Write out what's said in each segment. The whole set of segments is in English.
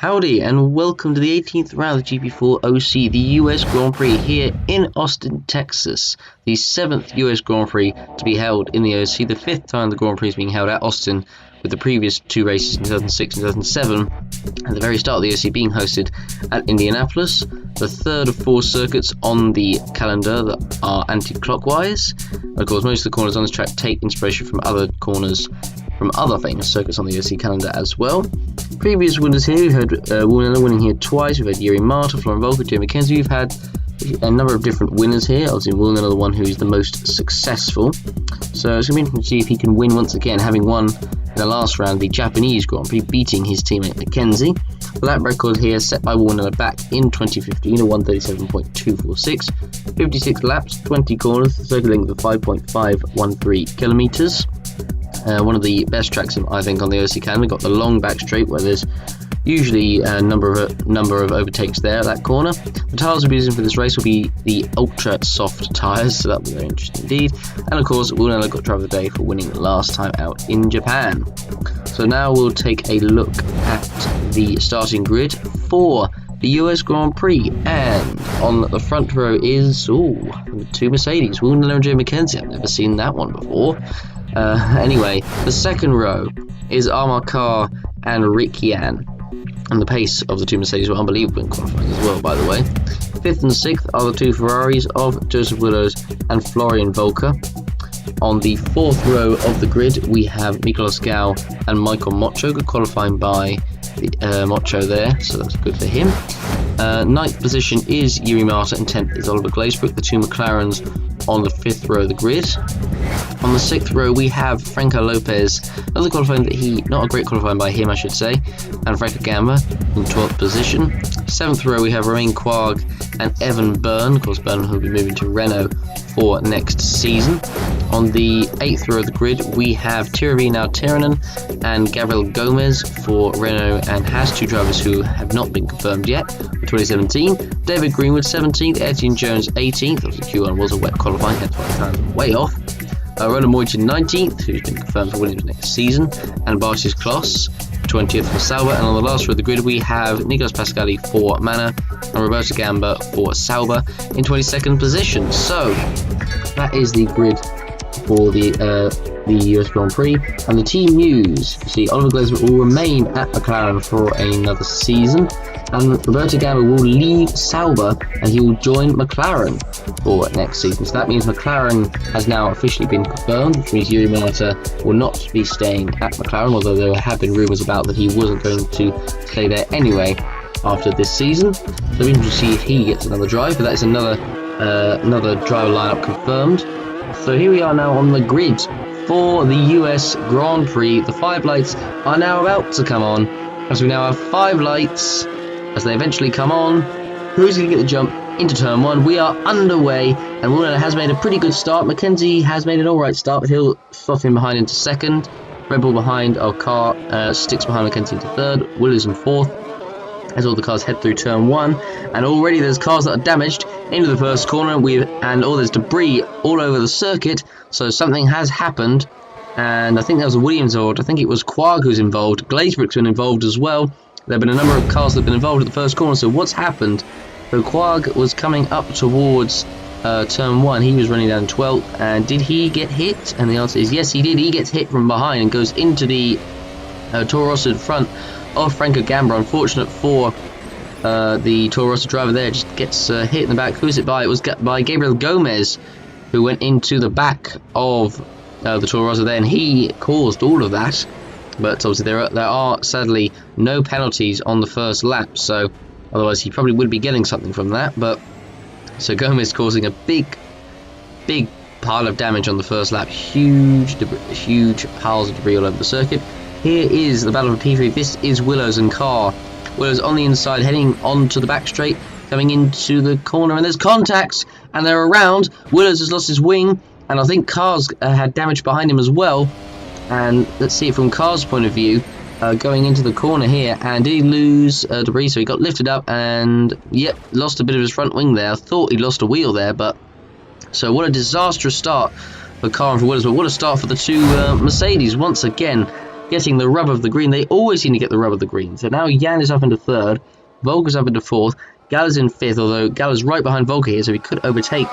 Howdy and welcome to the 18th round of the GP4 OC, the US Grand Prix here in Austin, Texas. The 7th US Grand Prix to be held in the OC, the 5th time the Grand Prix is being held at Austin, with the previous two races in 2006 and 2007 at the very start of the OC being hosted at Indianapolis. The third of four circuits on the calendar that are anti-clockwise. Of course, most of the corners on this track take inspiration from other corners from other famous circuits on the OC calendar as well. Previous winners here, we've had Woolnella winning here twice, we've had Yuri Marta, Florian Volker, Joe McKenzie. We've had a number of different winners here. Obviously Woolnella the one who is the most successful, so it's going to be interesting to see if he can win once again, having won in the last round the Japanese Grand Prix, beating his teammate McKenzie. The lap record here set by Woolnella back in 2015 at 1:37.246, 56 laps, 20 corners, circuit length of 5.513 kilometers. One of the best tracks I think on the OC calendar. Got the long back straight where there's usually a number of overtakes there at that corner. The tyres we'll be using for this race will be the ultra soft tyres, so that'll be very interesting indeed. And of course, Woolnella got driver of the day for winning last time out in Japan. So now we'll take a look at the starting grid for the US Grand Prix, and on the front row is two Mercedes, Woolnella and Joe McKenzie. I've never seen that one before. Anyway, the second row is Amar Kar and Rick Yan, and the pace of the two Mercedes were unbelievable in qualifying as well, by the way. Fifth and sixth are the two Ferraris of Joseph Willows and Florian Volker. On the fourth row of the grid, we have Nicolas Gau and Michael Mocho, good qualifying by Mocho there, so that's good for him. Ninth position is Yuri Marta and 10th is Oliver Glazebrook, the two McLarens on the fifth row of the grid. On the sixth row we have Franco Lopez, another qualifying that not a great qualifying by him I should say, and Franco Gamba in 12th position. Seventh row we have Romain Quag and Evan Byrne, of course Byrne will be moving to Renault for next season. On the eighth row of the grid we have Tiravino Tiranen and Gabriel Gomez for Renault and Haas, two drivers who have not been confirmed yet for 2017. David Greenwood 17th, Etienne Jones 18th, obviously Q1 was a wet qualifying, that's why the time way off. Roland Moyton 19th, who's been confirmed for Williams next season, and Bartis Kloss 20th for Sauber. And on the last row of the grid we have Nicolas Pascali for Manor and Roberto Gamba for Sauber in 22nd position. So that is the grid for the US Grand Prix. And the team news, you see Oliver Glazebrook will remain at McLaren for another season, and Roberto Gamba will leave Sauber and he will join McLaren for next season. So that means McLaren has now officially been confirmed, which means Yuri Marta will not be staying at McLaren, although there have been rumours about that he wasn't going to stay there anyway after this season. So we're interested to see if he gets another drive, but that is another driver lineup confirmed. So here we are now on the grid for the US Grand Prix. The 5 lights are now about to come on, as we now have 5 lights. As they eventually come on, who's going to get the jump into turn 1? We are underway, and Woolnella has made a pretty good start. McKenzie has made an alright start, but he'll slot in behind into second. Red Bull behind, Car sticks behind McKenzie into third. Williams in fourth, as all the cars head through turn 1. And already there's cars that are damaged into the first corner, there's debris all over the circuit, so something has happened. And I think that was a Williams involved. I think it was Quag who's involved. Glazebrook's been involved as well. There have been a number of cars that have been involved at the first corner, so what's happened? So Quag was coming up towards turn 1, he was running down 12th, and did he get hit? And the answer is yes, he did. He gets hit from behind and goes into the Toro Rosso in front of Franco Gamba. Unfortunate for the Toro Rosso driver there, just gets hit in the back. Who is it by? It was by Gabriel Gomez, who went into the back of the Toro Rosso there, and he caused all of that. But obviously there are sadly no penalties on the first lap, so otherwise he probably would be getting something from that. But so Gomez causing a big pile of damage on the first lap, huge piles of debris all over the circuit. Here is the battle for P3. This is Willows and Carr. Willows on the inside heading onto the back straight, coming into the corner, and there's contacts and they're around. Willows has lost his wing, and I think Carr's had damage behind him as well. And let's see it from Carr's point of view, going into the corner here, and did he lose debris? So he got lifted up and yep, lost a bit of his front wing there. I thought he lost a wheel there, but so what a disastrous start for Carr and for Willows, but what a start for the two Mercedes once again. getting the rub of the green. They always seem to get the rub of the green. So now Jan is up into third, Volker's up into fourth, Gal's in fifth, although Gal is right behind Volker here, so he could overtake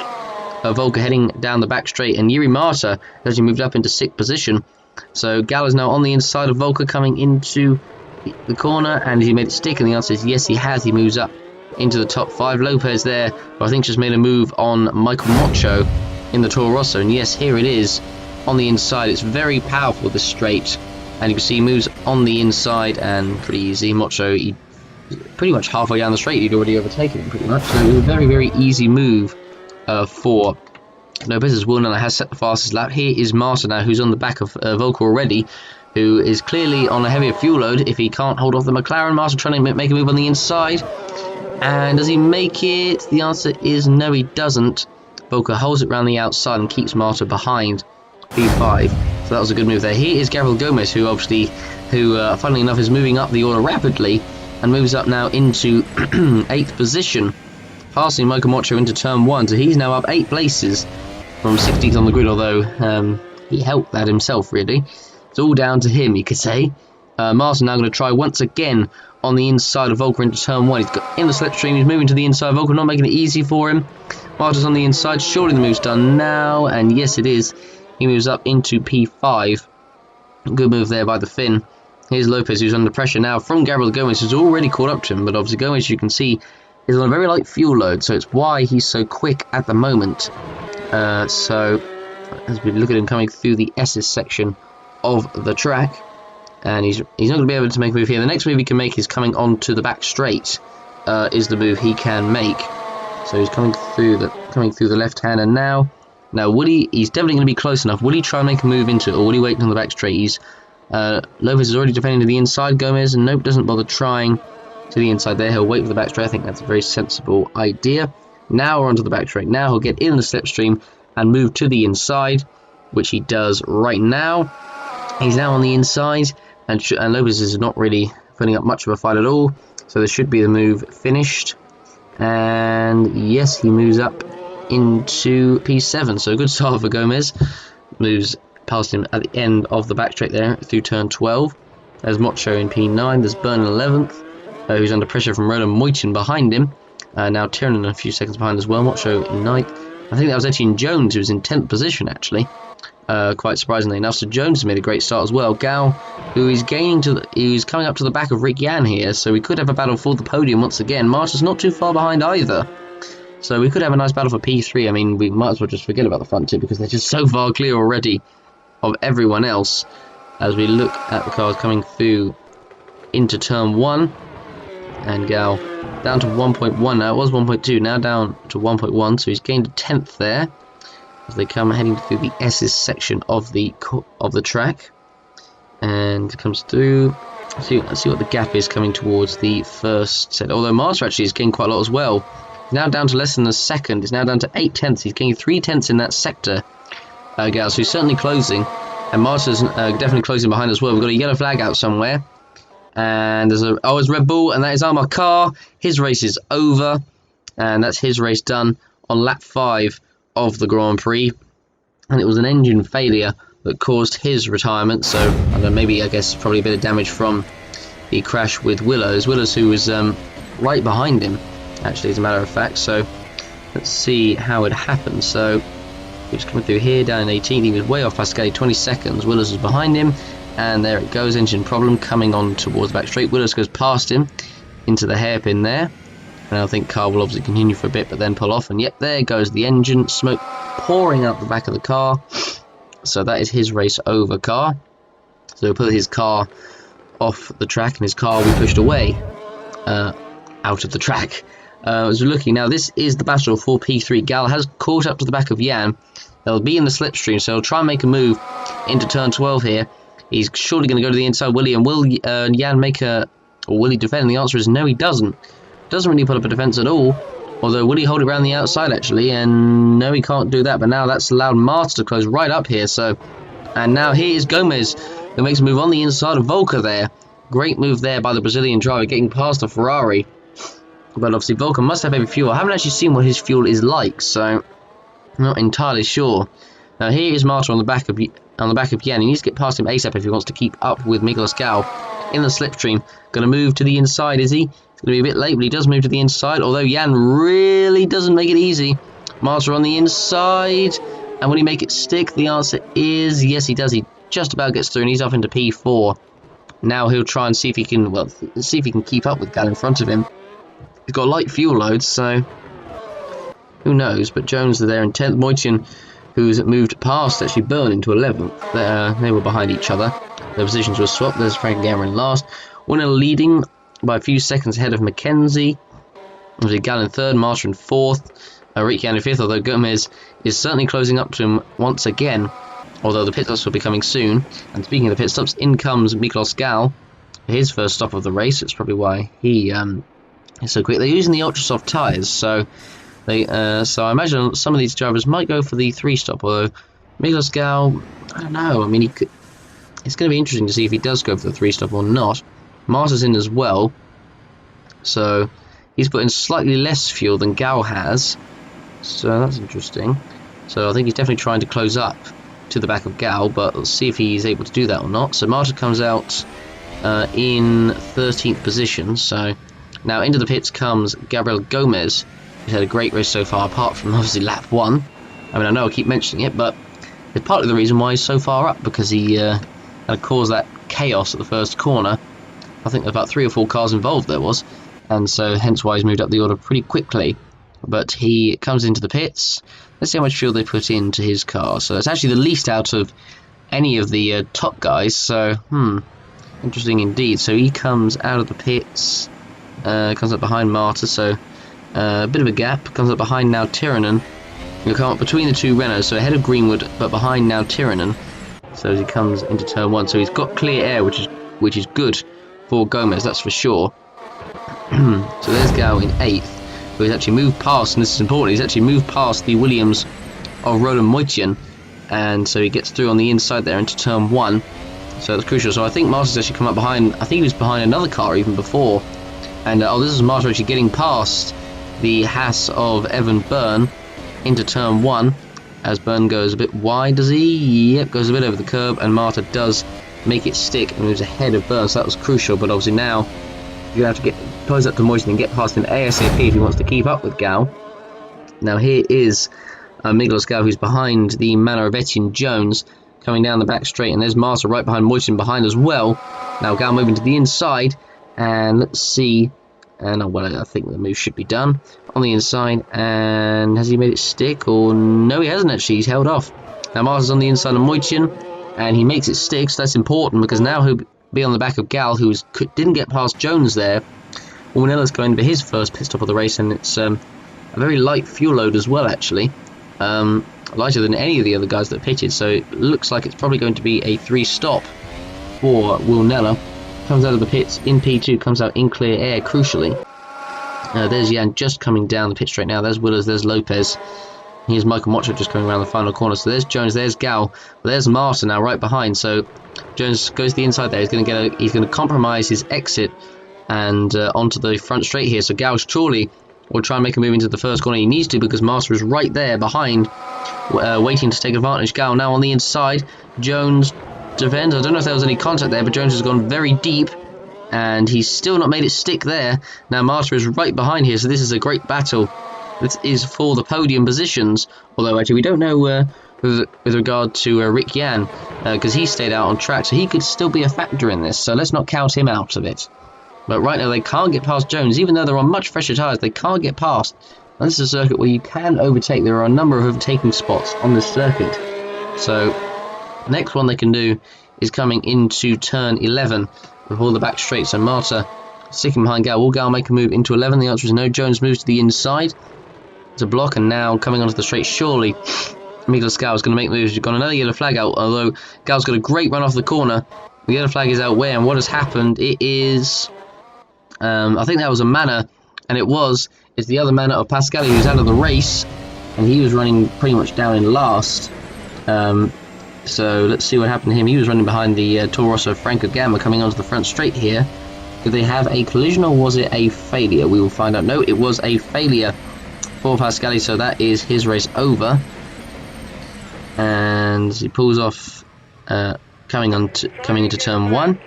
Volker heading down the back straight, and Yuri Marta has actually moved up into sixth position. So Gal is now on the inside of Volker coming into the corner, and has he made it stick? And the answer is yes, he has. He moves up into the top 5. Lopez there, but I think just made a move on Michael Mocho in the Toro Rosso, and yes, here it is on the inside. It's very powerful, this straight, and you can see he moves on the inside and pretty easy. Mocho, he pretty much halfway down the straight, he'd already overtaken him pretty much, so it was a very, very easy move for Lopez as well, and has set the fastest lap. Here is Marta now, who's on the back of Volker already, who is clearly on a heavier fuel load if he can't hold off the McLaren. Marta trying to make a move on the inside, and does he make it? The answer is no, he doesn't. Volker holds it around the outside and keeps Marta behind P5, so that was a good move there. Here is Gabriel Gomez, who funnily enough is moving up the order rapidly and moves up now into 8th position, passing Michael Mocho into turn 1, so he's now up 8 places from 16th on the grid, although he helped that himself really. It's all down to him, you could say. Martin now going to try once again on the inside of Volker into turn 1. He's got in the slipstream, he's moving to the inside of Volker, not making it easy for him. Martin's on the inside, surely the move's done now, and yes it is. He moves up into P5. Good move there by the Finn. Here's Lopez, who's under pressure now from Gabriel Gomez, who's already caught up to him, but obviously Gomez, you can see, is on a very light fuel load, so it's why he's so quick at the moment. So as we look at him coming through the S's section of the track, and he's not going to be able to make a move here. The next move he can make is coming onto the back straight, is the move he can make. So he's coming through the left hand, and now he's definitely going to be close enough. Will he try and make a move into it, or will he wait on the back straight? Lopez is already defending to the inside. Gomez, and nope, doesn't bother trying to the inside there. He'll wait for the back straight. I think that's a very sensible idea. Now we're onto the back straight. Now he'll get in the slipstream and move to the inside, which he does right now. He's now on the inside, and Lopez is not really putting up much of a fight at all, so there should be the move finished. And yes, he moves up into P7, so a good start for Gomez. Moves past him at the end of the back straight there through turn 12. There's Mocho in P9, there's Byrne in 11th, who's under pressure from Roland Moitin behind him. Now Tiernan a few seconds behind as well. Mocho in 9th. I think that was Etienne Jones, who was in 10th position actually, quite surprisingly enough. So Jones has made a great start as well. Gal, who is he's coming up to the back of Rick Yan here, so we could have a battle for the podium once again. Marta's not too far behind either, so we could have a nice battle for P3. I mean, we might as well just forget about the front two because they're just so far clear already of everyone else. As we look at the cars coming through into turn 1, and Gal down to 1.1 now. It was 1.2, now down to 1.1, so he's gained a 10th there as they come heading through the S's section of the track, and comes through. Let's see what the gap is coming towards the first set. Although Marta actually has gained quite a lot as well. He's now down to less than a second. He's now down to 8 tenths. He's gaining 3 tenths in that sector. Gal, so he's certainly closing, and Marta's definitely closing behind as well. We've got a yellow flag out somewhere, and there's it's Red Bull, and that is Amar Carr. His race is over, and that's his race done on lap 5 of the Grand Prix, and it was an engine failure that caused his retirement. So I don't know, maybe I guess probably a bit of damage from the crash with Willows, who was right behind him actually, as a matter of fact. So let's see how it happened. So he was coming through here down in 18th. He was way off Pascal, 20 seconds. Willows was behind him, and there it goes, engine problem coming on towards the back straight. Willows goes past him into the hairpin there, and I think Carr will obviously continue for a bit but then pull off, and yep, there goes the engine, smoke pouring out the back of the car. So that is his race over, Carr. So he'll put his car off the track, and his car will be pushed away out of the track. As we're looking now, this is the battle for P3. Gal has caught up to the back of Jan. They'll be in the slipstream, so he'll try and make a move into turn 12 here. He's surely going to go to the inside, will he? And will Jan make or will he defend? The answer is no, he doesn't. Doesn't really put up a defense at all. Although, will he hold it around the outside actually? And no, he can't do that. But now that's allowed Marta to close right up here. So, and now here is Gomez, who makes a move on the inside of Volker there. Great move there by the Brazilian driver, getting past the Ferrari. But obviously Volker must have heavy fuel. I haven't actually seen what his fuel is like, so I'm not entirely sure. Now here is Marta on the back of Jan. He needs to get past him ASAP if he wants to keep up with Miklos Gal in the slipstream. Going to move to the inside, is he? It's going to be a bit late, but he does move to the inside, although Jan really doesn't make it easy. Marta on the inside, and will he make it stick? The answer is yes, he does. He just about gets through, and he's off into P4. Now he'll try and see if he can, well, see if he can keep up with Gal in front of him. He's got light fuel loads, so who knows? But Jones are there in 10th. Moitian, who's moved past actually Byrne into 11th. They were behind each other. Their positions were swapped. There's Frank Gamma in last. Winner leading by a few seconds ahead of Mackenzie. Obviously Gal in 3rd, Marta in 4th. Ricky in 5th, although Gomez is certainly closing up to him once again. Although the pit stops will be coming soon. And speaking of the pit stops, in comes Miklos Gal. His first stop of the race. It's probably why he is so quick. They're using the ultra soft tyres, so so I imagine some of these drivers might go for the 3-stop. Although Miklos Gal, I don't know. I mean, it's going to be interesting to see if he does go for the 3-stop or not. Marta's in as well, so he's put in slightly less fuel than Gal has. So that's interesting. So I think he's definitely trying to close up to the back of Gal, but let's see if he's able to do that or not. So Marta comes out in 13th position. So now into the pits comes Gabriel Gomez, who's had a great race so far, apart from obviously lap 1. I mean, I know I keep mentioning it, but it's partly the reason why he's so far up, because he had caused that chaos at the first corner. I think about 3 or 4 cars involved there was, and so hence why he's moved up the order pretty quickly. But he comes into the pits. Let's see how much fuel they put into his car. So it's actually the least out of any of the top guys, so interesting indeed. So he comes out of the pits, comes up behind Marta, so a bit of a gap, comes up behind now Tiranen. He'll come up between the 2 Renaults, so ahead of Greenwood, but behind now Tiranen. So as he comes into turn 1, so he's got clear air, which is good for Gomez, that's for sure. So there's Gal in 8th, who has actually moved past, and this is important, he's actually moved past the Williams of Roland Moitian, and so he gets through on the inside there into turn 1. So that's crucial. So I think Marta's actually come up behind, I think he was behind another car even before, and this is Marta actually getting past the Haas of Evan Byrne into turn 1, as Byrne goes a bit wide, does he? Yep, goes a bit over the curb, and Marta does make it stick and moves ahead of Byrne, so that was crucial. But obviously now you're going to have to get close up to Moisten and get past him ASAP if he wants to keep up with Gal. Now here is Miklos Gal, who's behind the manner of Etienne Jones, coming down the back straight, and there's Marta right behind Moisten behind as well. Now Gal moving to the inside, and let's see, and well, I think the move should be done on the inside. And has he made it stick? Or no, he hasn't actually. He's held off. Now Marta's on the inside of Moitian, and he makes it stick, so that's important, because now he'll be on the back of Gal, who didn't get past Jones there. Ornella's going to be his first pit stop of the race, and it's a very light fuel load as well, actually. Lighter than any of the other guys that pitted, so it looks like it's probably going to be a 3-stop for Wilnella. Comes out of the pits in P2, comes out in clear air, crucially. There's Jan just coming down the pit straight now. There's Willers, there's Lopez. Here's Michael Mocho just coming around the final corner. So there's Jones, there's Gal, there's Marta now right behind. So Jones goes to the inside there. He's going to compromise his exit and onto the front straight here. So Gal surely will try and make a move into the first corner. He needs to, because Marta is right there behind, waiting to take advantage. Gal now on the inside. Jones defends. I don't know if there was any contact there, but Jones has gone very deep, and he's still not made it stick there. Now Marta is right behind here, so this is a great battle. This is for the podium positions, although actually we don't know with regard to Rick Jan, because he stayed out on track, so he could still be a factor in this, so let's not count him out of it. But right now they can't get past Jones, even though they're on much fresher tyres, they can't get past. And this is a circuit where you can overtake. There are a number of overtaking spots on this circuit. So the next one they can do is coming into turn 11 with all the back straight. So Marta sticking behind Gal. Will Gal make a move into 11? The answer is no. Jones moves to the inside to block, and now coming onto the straight, surely Miklos Gal is going to make moves. You've got another yellow flag out, although Gal's got a great run off the corner. The yellow flag is out where, and what has happened? It is, I think that was a manner, and it's the other manner of Pascali, who's out of the race, and he was running pretty much down in last. So let's see what happened to him. He was running behind the Toro Rosso Franco Gamma, coming onto the front straight here. Did they have a collision, or was it a failure? We will find out. No, it was a failure for Pascali, so that is his race over. and he pulls off coming into turn 1.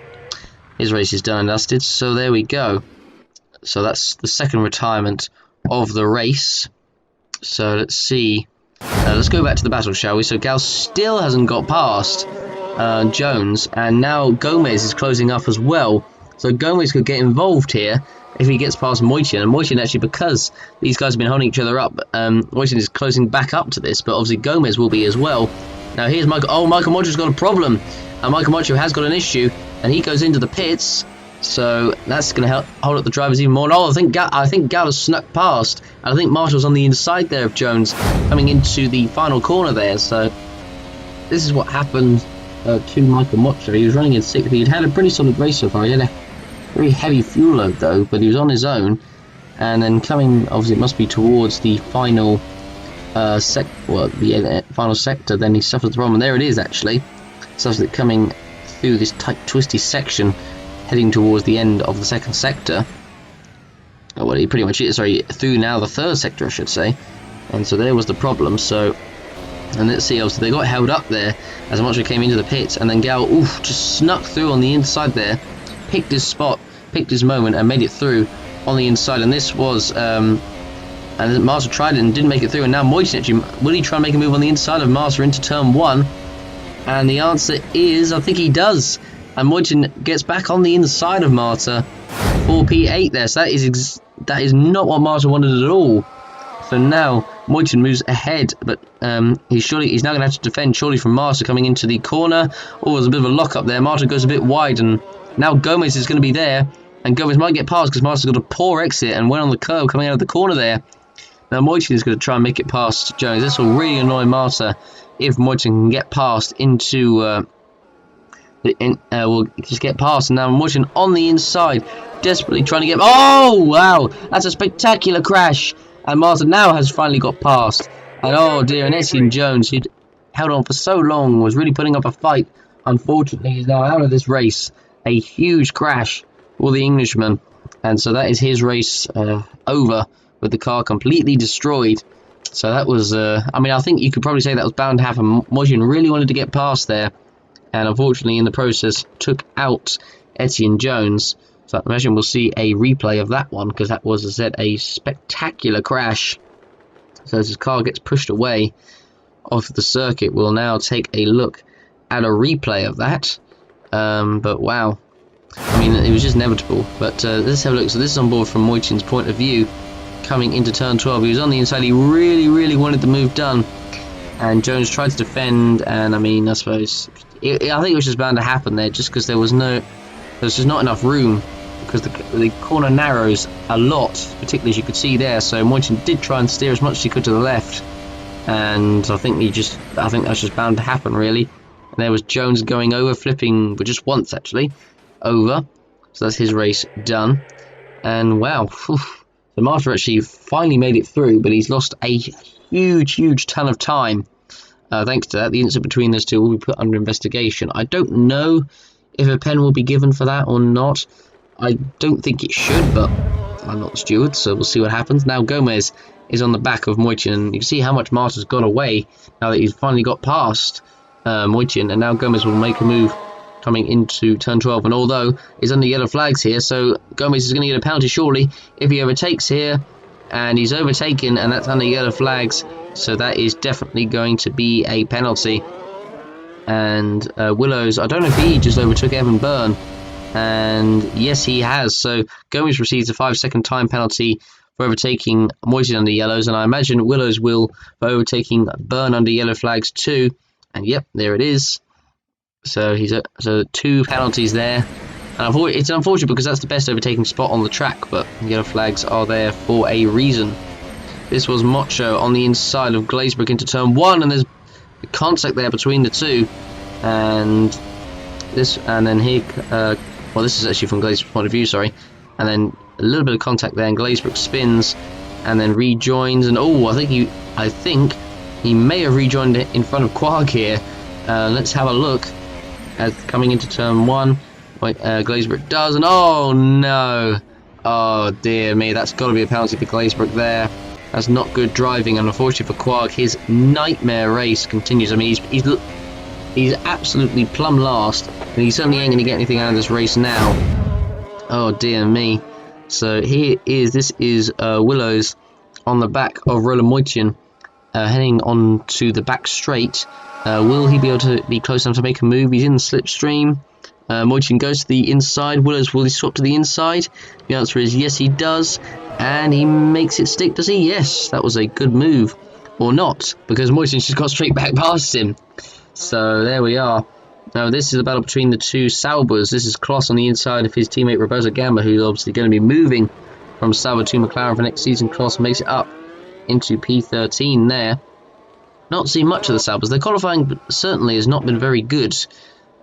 His race is done and dusted, so there we go. So that's the second retirement of the race. So let's see. Let's go back to the battle, shall we? So Gal still hasn't got past Jones, and now Gomez is closing up as well. So Gomez could get involved here if he gets past Moitin. And Moitin, actually, because these guys have been holding each other up, Moitin is closing back up to this, but obviously Gomez will be as well. Now here's Michael. Oh, Michael Mocho's got a problem. Michael Mocho has got an issue, and he goes into the pits. So that's going to help hold up the drivers even more. Oh, I think Gal has snuck past. I think Marshall's on the inside there of Jones, coming into the final corner there. So this is what happened to Michael Mocho. He was running in 6th. He'd had a pretty solid race so far. He had a very heavy fuel load though, but he was on his own. And then coming, obviously, it must be towards the final final sector. Then he suffers the problem. And there it is, actually. Such that coming through this tight, twisty section, heading towards the end of the second sector. Oh, well, he pretty much is. Sorry, through now the third sector, I should say. And so there was the problem. So, and let's see. Obviously, they got held up there as Mocho came into the pits, and then Gal, just snuck through on the inside there, picked his spot, picked his moment, and made it through on the inside. And this was, and Marsa tried it and didn't make it through. And now Moitin, actually, will he try and make a move on the inside of Marsa into turn 1? And the answer is, I think he does. And Moitin gets back on the inside of Marta for P8 there. So that is not what Marta wanted at all. So now Moitin moves ahead, but he's now going to have to defend surely from Marta coming into the corner. Oh, there's a bit of a lock up there. Marta goes a bit wide, and now Gomez is going to be there. And Gomez might get past because Marta's got a poor exit and went on the curb coming out of the corner there. Now Moitin is going to try and make it past Jones. This will really annoy Marta if Moitin can get past into... will just get past, and now Moitin on the inside, desperately trying to get... Oh, wow! That's a spectacular crash! And Martin now has finally got past. And oh dear, and Etienne Jones, who'd held on for so long, was really putting up a fight. Unfortunately, he's now out of this race. A huge crash for the Englishman. And so that is his race over, with the car completely destroyed. So that was... I mean, I think you could probably say that was bound to happen. Moitin really wanted to get past there, and unfortunately in the process took out Etienne Jones. So I imagine we'll see a replay of that one, because that was, as I said, a spectacular crash. So as his car gets pushed away off the circuit, we'll now take a look at a replay of that. But wow, I mean, it was just inevitable. But let's have a look. So this is on board from Moitin's point of view, coming into turn 12. He was on the inside. He really wanted the move done, and Jones tried to defend. And I mean, I suppose I think it was just bound to happen there, just because there's just not enough room, because the corner narrows a lot, particularly as you could see there. So Moitin did try and steer as much as he could to the left, and I think that's just bound to happen, really. And there was Jones going over, flipping, but just once actually over. So that's his race done. And wow, so Marta actually finally made it through, but he's lost a huge ton of time. Thanks to that, the incident between those two will be put under investigation. I don't know if a pen will be given for that or not. I don't think it should, but I'm not the steward, so we'll see what happens. Now Gomez is on the back of Moitin, and you can see how much Marta's got away now that he's finally got past Moitin, and now Gomez will make a move coming into turn 12. And although he's under yellow flags here, so Gomez is going to get a penalty surely if he overtakes here, and he's overtaken, and that's under yellow flags. So that is definitely going to be a penalty. And Willows, I don't know if he just overtook Evan Byrne. And yes, he has. So Gomez receives a 5-second time penalty for overtaking Moitin under yellows. And I imagine Willows will for overtaking Byrne under yellow flags too. And yep, there it is. So so 2 penalties there. And it's unfortunate because that's the best overtaking spot on the track. But yellow flags are there for a reason. This was Mocho on the inside of Glazebrook into turn 1, and there's a contact there between the two. And then here, well, this is actually from Glazebrook's point of view, sorry. And then a little bit of contact there, and Glazebrook spins and then rejoins. And oh, I think he may have rejoined in front of Quark here. Let's have a look at coming into turn 1. Glazebrook does, and oh no, oh dear me, that's got to be a penalty for Glazebrook there. That's not good driving, and unfortunately for Quark, his nightmare race continues. I mean, he's absolutely plumb last, and he certainly ain't going to get anything out of this race now. Oh dear me. So this is Willows on the back of Roland Moitian, heading on to the back straight. Will he be able to be close enough to make a move? He's in the slipstream. Moitian goes to the inside. Willows, will he swap to the inside? The answer is yes, he does. And he makes it stick, does he? Yes, that was a good move. Or not, because Moitian's just got straight back past him. So there we are. Now this is a battle between the two Saubers. This is Kloss on the inside of his teammate Roberto Gamba, who's obviously going to be moving from Sauber to McLaren for next season. Kloss makes it up into P13 there. Not seen much of the Saubers. Their qualifying certainly has not been very good.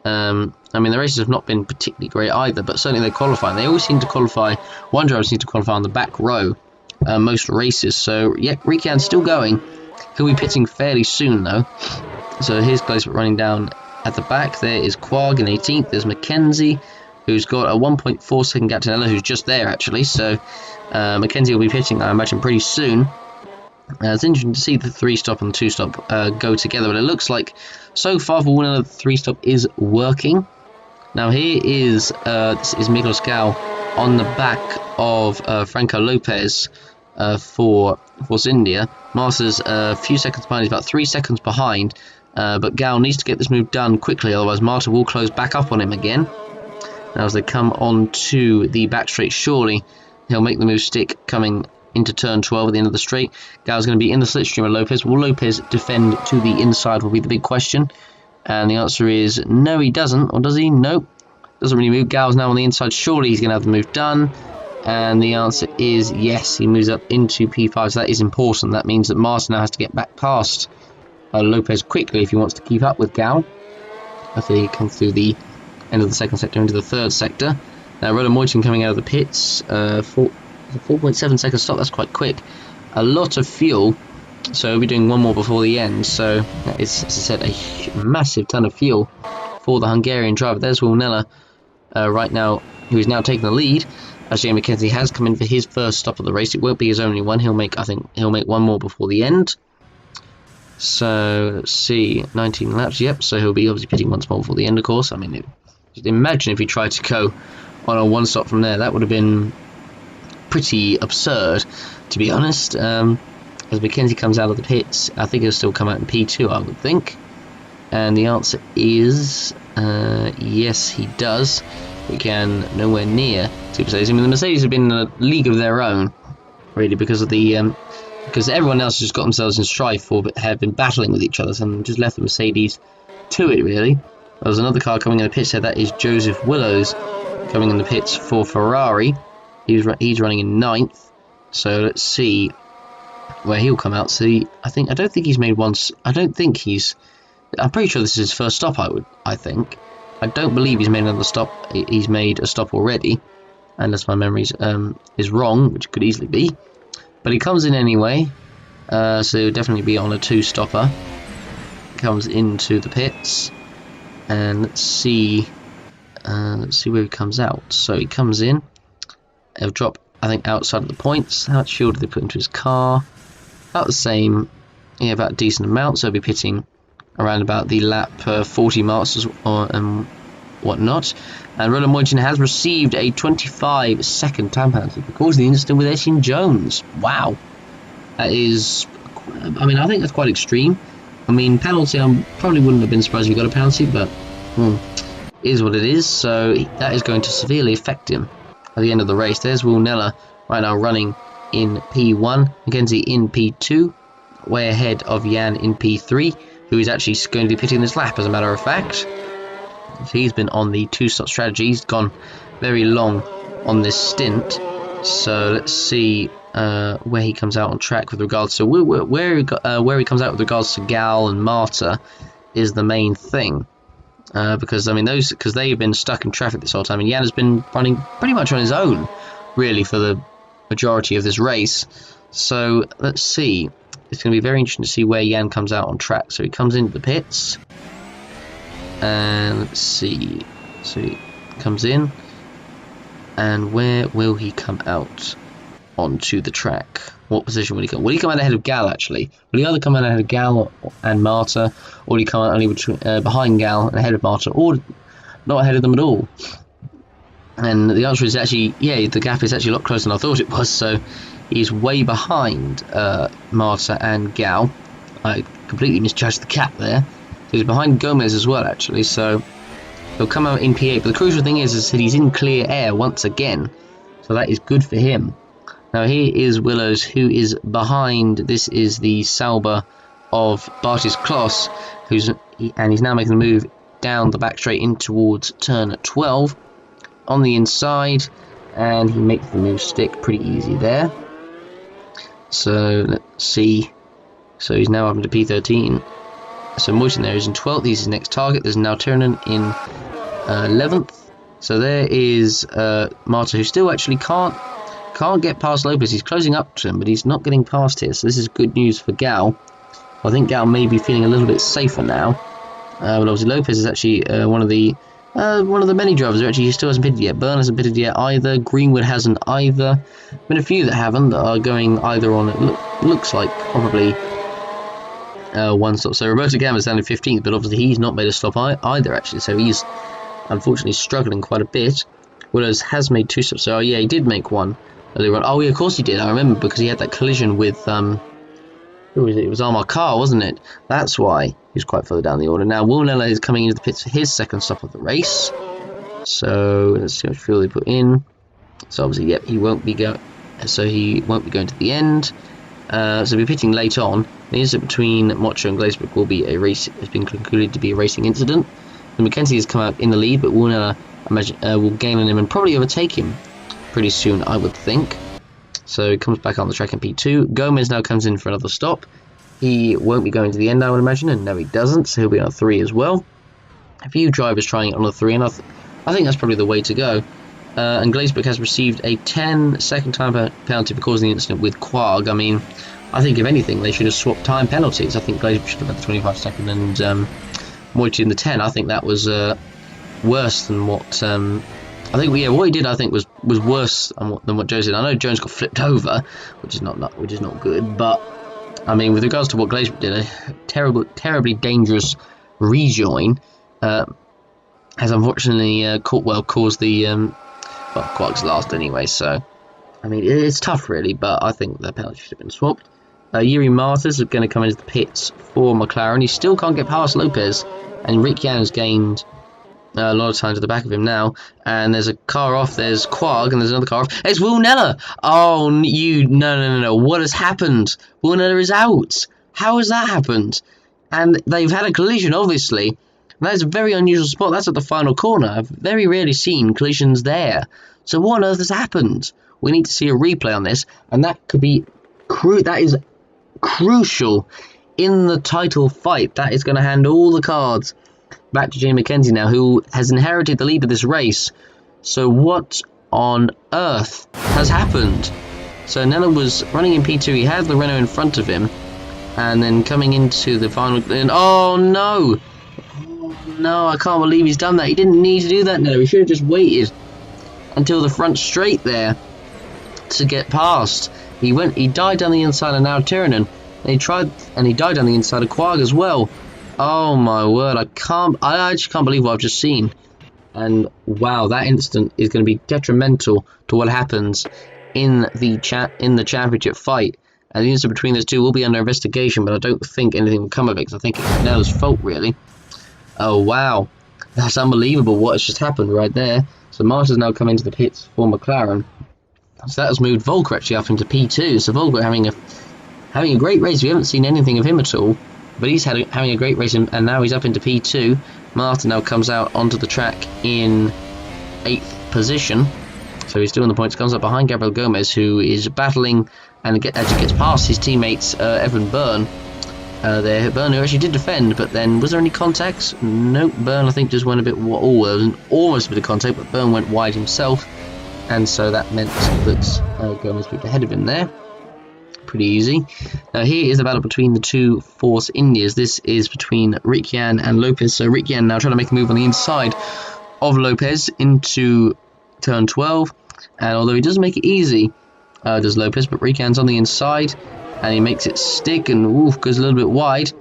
I mean, the races have not been particularly great either, but certainly they qualify. They always seem to qualify, one driver seems to qualify on the back row most races. So, yeah, Ricciardo's still going. He'll be pitting fairly soon, though. So here's Glaze running down at the back. There is Quag in 18th. There's Mackenzie, who's got a 1.4 second gap to Ella, who's just there, actually. So Mackenzie will be pitting, I imagine, pretty soon. It's interesting to see the 3-stop and the 2-stop go together, but it looks like so far for one of the 3-stop is working. Now here is this is Miguel Scal on the back of Franco Lopez for Force India. Martha's a few seconds behind, he's about 3 seconds behind, but Gal needs to get this move done quickly, otherwise Martha will close back up on him again. Now as they come on to the back straight, surely he'll make the move stick coming into turn 12 at the end of the straight. Gal's going to be in the slipstream of Lopez. Will Lopez defend to the inside will be the big question. And the answer is no, he doesn't. Or does he? Nope. Doesn't really move. Gal's now on the inside. Surely he's going to have the move done. And the answer is yes. He moves up into P5. So that is important. That means that Martin now has to get back past Lopez quickly if he wants to keep up with Gal. After he comes through the end of the second sector into the third sector. Now Roland Moitian coming out of the pits. 4.7 second stop, that's quite quick. A lot of fuel, so we'll be doing one more before the end. So it's, as I said, a massive ton of fuel for the Hungarian driver. There's Will Nella right now, who is now taking the lead, as Jamie McKenzie has come in for his first stop of the race. It won't be his only one. I think he'll make one more before the end. So let's see, 19 laps. Yep. So he'll be obviously pitting once more before the end, of course. I mean, just imagine if he tried to go on a one stop from there. That would have been pretty absurd, to be honest. As Mackenzie comes out of the pits, I think he'll still come out in P2, I would think. And the answer is yes, he does. We can nowhere near Super Mercedes. I mean, the Mercedes have been in a league of their own, really, because of the because everyone else has just got themselves in strife or have been battling with each other, and just left the Mercedes to it, really. There's another car coming in the pits here. That is Joseph Willows coming in the pits for Ferrari. He's running in 9th, so let's see where he'll come out. See, I don't think he's made one. I'm pretty sure this is his first stop. I think. I don't believe he's made another stop. He's made a stop already, unless my memory is wrong, which could easily be. But he comes in anyway, so he'll definitely be on a 2-stopper. Comes into the pits, and let's see where he comes out. So he comes in. He'll drop, I think, outside of the points. How much fuel did they put into his car? About the same, yeah, about a decent amount. So he'll be pitting around about the lap 40 marks and whatnot. And Roland Moitian has received a 25-second time penalty for causing the incident with Etienne Jones. Wow, that is, I mean, I think that's quite extreme. I mean, penalty, I probably wouldn't have been surprised if he got a penalty, but is what it is. So that is going to severely affect him at the end of the race. There's Will Nella right now running in P1, Mackenzie in P2, way ahead of Jan in P3, who is actually going to be pitting this lap, as a matter of fact. So he's been on the 2-stop strategy. He's gone very long on this stint. So let's see where he comes out on track with regards to where he comes out with regards to Gal and Marta is the main thing. Because I mean because they've been stuck in traffic this whole time, and Jan has been running pretty much on his own, really, for the majority of this race. So let's see. It's going to be very interesting to see where Jan comes out on track. So he comes into the pits, and let's see. So he comes in, and where will he come out onto the track. What position will he come? Will he come out ahead of Gal, actually? Will he either come out ahead of Gal and Marta, or will he come out only between, behind Gal and ahead of Marta, or not ahead of them at all? And the answer is actually, yeah, the gap is actually a lot closer than I thought it was, so he's way behind Marta and Gal. I completely misjudged the gap there. So he's behind Gomez as well, actually, so he'll come out in P8, but the crucial thing is that he's in clear air once again, so that is good for him. Now here is Willows, who is behind. This is the Sauber of Bartis Kloss, and he's now making the move down the back straight in towards turn 12 on the inside, and he makes the move stick pretty easy there. So let's see. So he's now up into P13. So Moyton there is in 12th. He's his next target. There's now Tiernan in 11th. So there is Marta, who still actually can't get past Lopez. He's closing up to him, but he's not getting past here. So this is good news for Gal. I think Gal may be feeling a little bit safer now. But obviously Lopez is actually one of the many drivers who actually still hasn't pitted yet. Byrne hasn't pitted yet either. Greenwood hasn't either. Been a few that haven't, that are going either on, it looks like probably one stop. So Roberto Gamma's down in 15th, but obviously he's not made a stop either, actually. So he's unfortunately struggling quite a bit. Willows has made 2 stops. So yeah, he did make one earlier on. Oh yeah, of course he did. I remember, because he had that collision with who was it? It was Armar Carr, wasn't it? That's why he's quite further down the order. Now Wilnella is coming into the pits for his second stop of the race. So let's see how much fuel they put in. So obviously, yep, he won't be going to the end. So he'll be pitting late on. The incident between Mocho and Glazebrook will be has been concluded to be a racing incident. And Mackenzie has come out in the lead, but Wilnella will gain on him and probably overtake him pretty soon, I would think. So he comes back on the track in P2. Gomez now comes in for another stop. He won't be going to the end, I would imagine, and no, he doesn't, so he'll be on a 3 as well. A few drivers trying it on a 3, and I think that's probably the way to go. And Glazebrook has received a 10-second time penalty for causing the incident with Quag. I mean, I think if anything, they should have swapped time penalties. I think Glazebrook should have had the 25-second and Moiti in the 10. I think that was worse than what... I think what he did, I think, was worse than what Jones did. I know Jones got flipped over, which is not good. But I mean, with regards to what Glazebrook did, a terribly dangerous rejoin has unfortunately caused the Quag's last anyway. So I mean, it's tough really, but I think the penalty should have been swapped. Yuri Martas is going to come into the pits for McLaren. He still can't get past Lopez, and Rick Yan has gained a lot of time to the back of him now, and there's a car off, there's Quag, and there's another car off. It's Wilnella! Oh, no. What has happened? Wilnella is out. How has that happened? And they've had a collision, obviously. That's a very unusual spot. That's at the final corner. I've very rarely seen collisions there. So what on earth has happened? We need to see a replay on this, and that could be that is crucial in the title fight. That is going to hand all the cards back to Jamie Mackenzie now, who has inherited the lead of this race. So what on earth has happened? So Nella was running in P2, he had the Renault in front of him, and then coming into the final, and oh no, I can't believe he's done that. He didn't need to do that. No, he should have just waited until the front straight there to get past. He died down the inside of now Tiernan, and he died down the inside of Quag as well. Oh my word, I actually can't believe what I've just seen. And wow, that incident is going to be detrimental to what happens in the championship fight. And the incident between those two will be under investigation, but I don't think anything will come of it, because I think it's Nella's fault, really. Oh wow, that's unbelievable what has just happened right there. So Marta's now come into the pits for McLaren. So that has moved Volker actually up into P2. So Volker having a great race. We haven't seen anything of him at all, but he's having a great race, and now he's up into P2. Marta now comes out onto the track in 8th position. So he's doing the points, comes up behind Gabriel Gomez, who is battling and actually gets past his teammates Evan Byrne. Byrne, who actually did defend, but then was there any contacts? Nope, Byrne I think just went a bit, there was almost a bit of contact, but Byrne went wide himself, and so that meant that Gomez moved ahead of him there. Pretty easy. Now here is the battle between the two Force Indias. This is between Rick Yan and Lopez. So Rick Yan now trying to make a move on the inside of Lopez into turn 12, and although he doesn't make it easy, does Lopez, but Rican's on the inside, and he makes it stick, and oof, goes a little bit wide.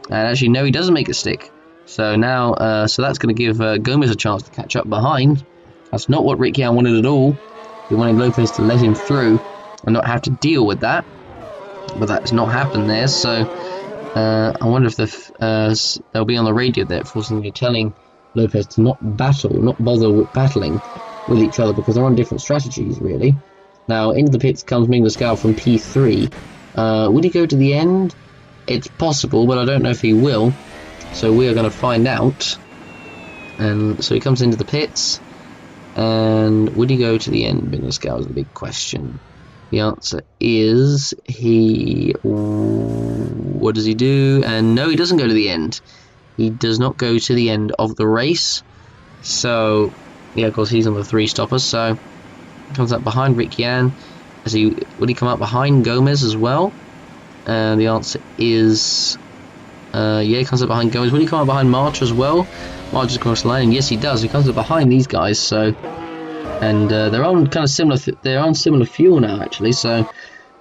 And actually, no, he doesn't make it stick. So now, so that's going to give Gomez a chance to catch up behind. That's not what Riccian wanted at all. He wanted Lopez to let him through and not have to deal with that. But that's not happened there, so I wonder if they'll be on the radio there, forcibly telling Lopez to not bother with battling with each other, because they're on different strategies, really. Now, into the pits comes Minglascal from P3. Would he go to the end? It's possible, but I don't know if he will. So we are going to find out. And so he comes into the pits. And would he go to the end? Minglascal is the big question. The answer is what does he do? And no, he doesn't go to the end. He does not go to the end of the race. So, yeah, of course, he's on the 3 stoppers. So, he comes up behind Riccian. Would he come up behind Gomez as well? And the answer is yeah, he comes up behind Gomez. Will he come up behind March as well? March just across the line, and yes, he does. He comes up behind these guys. So, and they're on kind of similar. They're on similar fuel now, actually. So,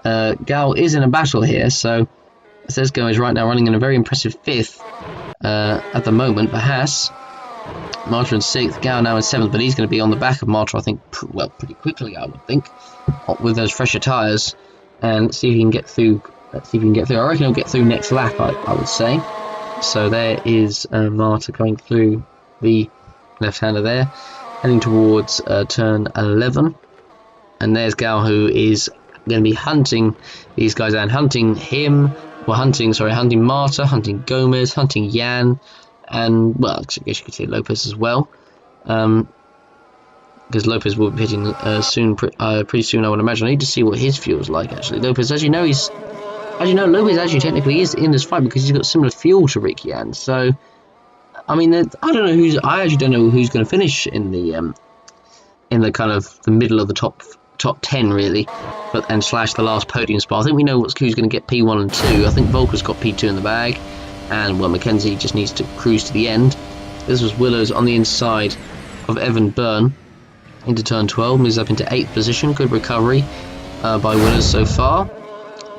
Gal is in a battle here. So, it says Gomez right now running in a very impressive 5th at the moment. But Haas, March in 6th, Gal now in 7th, but he's going to be on the back of March, I think. Well, pretty quickly, I would think, with those fresher tyres. And let's see if he can get through. Let's see if we can get through. I reckon he'll get through next lap, I would say. So there is Marta coming through the left-hander there, heading towards turn 11. And there's Gal, who is going to be hunting these guys down, hunting him, well, hunting Marta, hunting Gomez, hunting Jan, and, well, I guess you could say Lopez as well. Because Lopez will be hitting pretty soon, I would imagine. I need to see what his fuel's like, actually. Lopez, as you know, Lopez actually technically is in this fight because he's got similar fuel to Riccian. So, I mean, I actually don't know who's going to finish in the kind of the middle of the top 10, really, and slash the last podium spot. I think we know who's going to get P1 and 2. I think Volker's got P2 in the bag, and well, Mackenzie just needs to cruise to the end. This was Willows on the inside of Evan Byrne into turn 12, moves up into 8th position. Good recovery by Willows so far.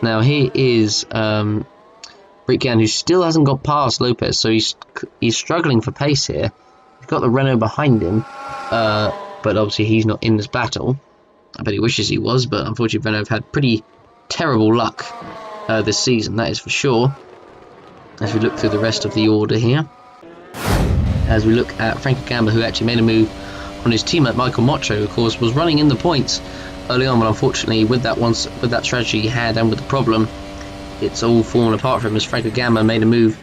Now here is Riccian, who still hasn't got past Lopez, so he's struggling for pace here. He's got the Renault behind him, but obviously he's not in this battle. I bet he wishes he was, but unfortunately Renault have had pretty terrible luck this season, that is for sure. As we look through the rest of the order here, as we look at Frankie Gamba, who actually made a move on his teammate Michael Mocho, of course, was running in the points early on, but unfortunately with that strategy he had and with the problem, it's all fallen apart for him as Franco Gamba made a move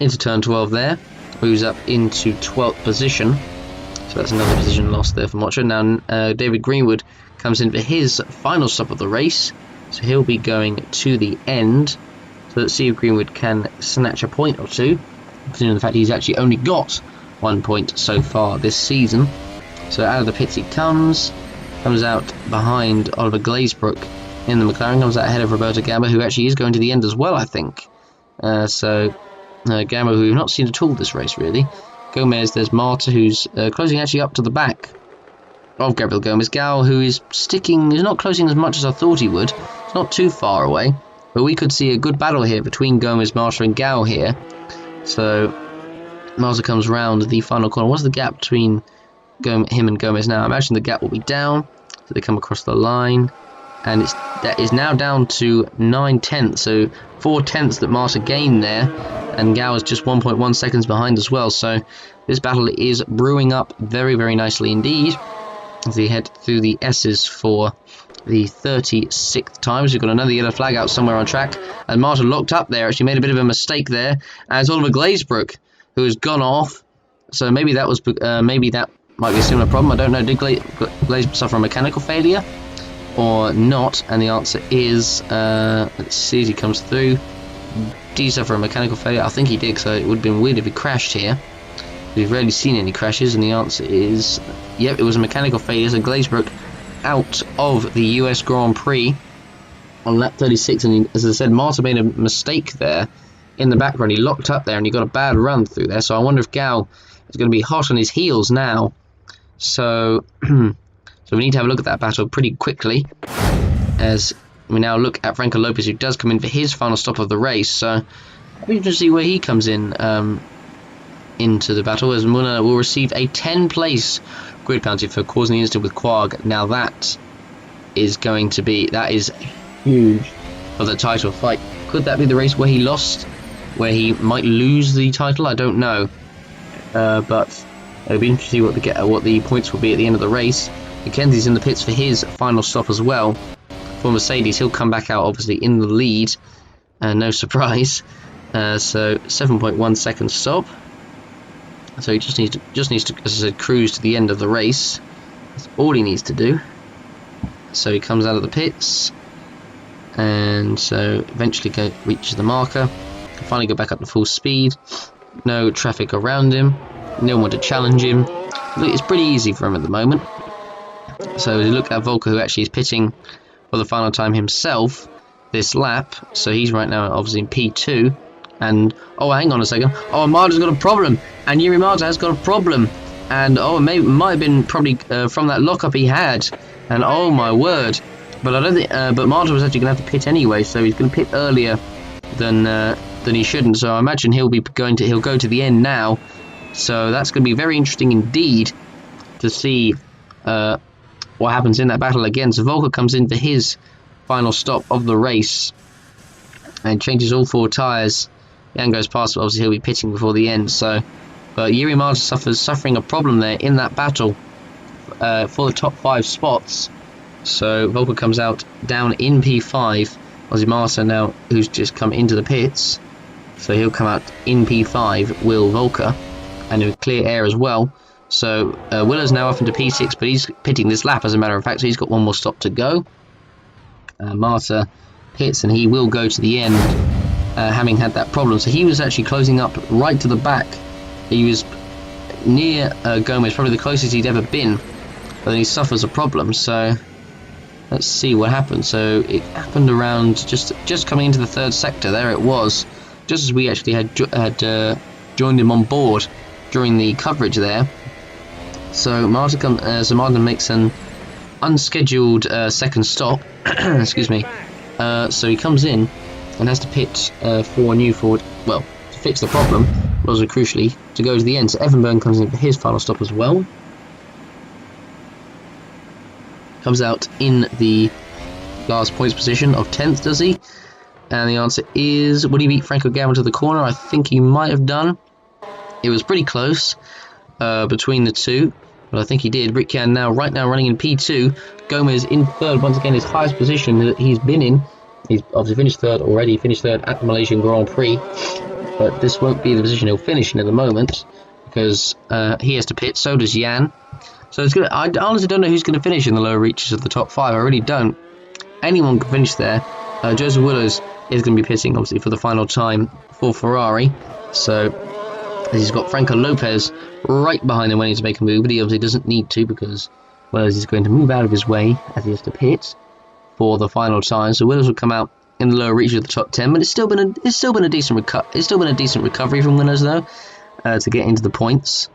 into turn 12 there, moves up into 12th position. So that's another position lost there for Mocho. Now David Greenwood comes in for his final stop of the race, so he'll be going to the end. So let's see if Greenwood can snatch a point or two, considering the fact he's actually only got 1 point so far this season. So out of the pits he comes out behind Oliver Glazebrook in the McLaren, comes out ahead of Roberto Gamba, who actually is going to the end as well, I think. So Gamba, who we've not seen at all this race, really. Gomez, there's Marta, who's closing actually up to the back of Gabriel Gomez. Gal, who is not closing as much as I thought he would. It's not too far away, but we could see a good battle here between Gomez, Marta, and Gal here. So Marta comes round the final corner. What's the gap between him and Gomez now? I imagine the gap will be down, so they come across the line, and that is now down to 9/10, so 4/10 that Marta gained there, and Gal is just 1.1 seconds behind as well. So this battle is brewing up very, very nicely indeed as they head through the S's for the 36th time. So we've got another yellow flag out somewhere on track, and Marta locked up there, actually made a bit of a mistake there, as Oliver Glazebrook, who has gone off. So maybe that might be a similar problem, I don't know. Did Glaze suffer a mechanical failure or not? And the answer is, let's see as he comes through. Did he suffer a mechanical failure? I think he did, so it would have been weird if he crashed here. We've rarely seen any crashes, and the answer is, yep, it was a mechanical failure. So Glazebrook out of the US Grand Prix on lap 36, and as I said, Marta made a mistake there in the background. He locked up there, and he got a bad run through there, so I wonder if Gal is going to be hot on his heels now. So we need to have a look at that battle pretty quickly. as we now look at Franco Lopez, who does come in for his final stop of the race. So I'll be interested to see where he comes in into the battle, as Muna will receive a 10-place grid penalty for causing the incident with Quag. Now that is huge for the title fight. Could that be the race where he lost, where he might lose the title? I don't know, but it'll be interesting to see what the points will be at the end of the race. Mackenzie's in the pits for his final stop as well. For Mercedes, he'll come back out obviously in the lead, no surprise. So 7.1 second stop. So he just needs to, as I said, cruise to the end of the race. That's all he needs to do. So he comes out of the pits, and so eventually reaches the marker. Can finally go back up to full speed. No traffic around him. No one to challenge him. Look, it's pretty easy for him at the moment. So we look at Volker, who actually is pitting for the final time himself this lap. So he's right now obviously in P2. And oh, hang on a second. Oh, Marta's got a problem, and Yuri Marta has got a problem, and oh, it might have been probably from that lockup he had. And oh my word! But I don't think. But Marta was actually going to have to pit anyway, so he's going to pit earlier than he shouldn't. So I imagine he'll go to the end now. So that's going to be very interesting indeed to see what happens in that battle again. So Volker comes in for his final stop of the race and changes all 4 tyres. Jan goes past, but obviously he'll be pitting before the end. So, but Yuri Marta suffering a problem there in that battle for the top 5 spots. So Volker comes out down in P5. Obviously Marta now, who's just come into the pits, so he'll come out in P5. Will Volker, and he'll clear air as well. So Willer's now up into P6, but he's pitting this lap as a matter of fact. So he's got one more stop to go. Marta pits, and he will go to the end, having had that problem. So he was actually closing up right to the back. He was near Gomez, probably the closest he'd ever been, but then he suffers a problem. So let's see what happened. So it happened around just coming into the 3rd sector. There it was, just as we actually had joined him on board during the coverage there. So Martin makes an unscheduled second stop. Excuse me. So he comes in and has to pit for a new Ford, well, to fix the problem, but also crucially to go to the end. So Evan Byrne comes in for his final stop as well. Comes out in the last points position of 10th, does he? And the answer is, would he beat Franco Gavin to the corner? I think he might have done. It was pretty close between the two, but I think he did. Ricciardo right now running in P2. Gomez in 3rd, once again his highest position that he's been in. He's obviously finished 3rd already, finished 3rd at the Malaysian Grand Prix, but this won't be the position he'll finish in at the moment, because he has to pit, so does Jan. So it's gonna, I honestly don't know who's going to finish in the lower reaches of the top 5, I really don't. Anyone can finish there. Joseph Willows is going to be pitting, obviously, for the final time for Ferrari, so he's got Franco Lopez right behind him when he's to make a move, but he obviously doesn't need to, because Willows is going to move out of his way as he has to pit for the final time. So Willows will come out in the lower reach of the top 10, but it's still been a decent recovery from Willows though, to get into the points.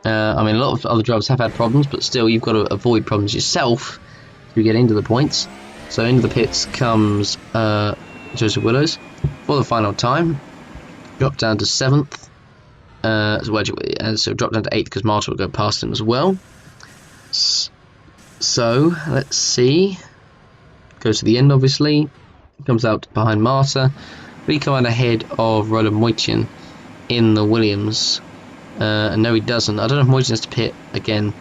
I mean, a lot of other drivers have had problems, but still you've got to avoid problems yourself to get into the points. So into the pits comes Joseph Willows for the final time. Drop down to 7th. So drop down to 8th because Marta will go past him as well. So let's see. Goes to the end, obviously. Comes out behind Marta. We come out ahead of Roland Moitian in the Williams. No, he doesn't. I don't know if Moitian has to pit again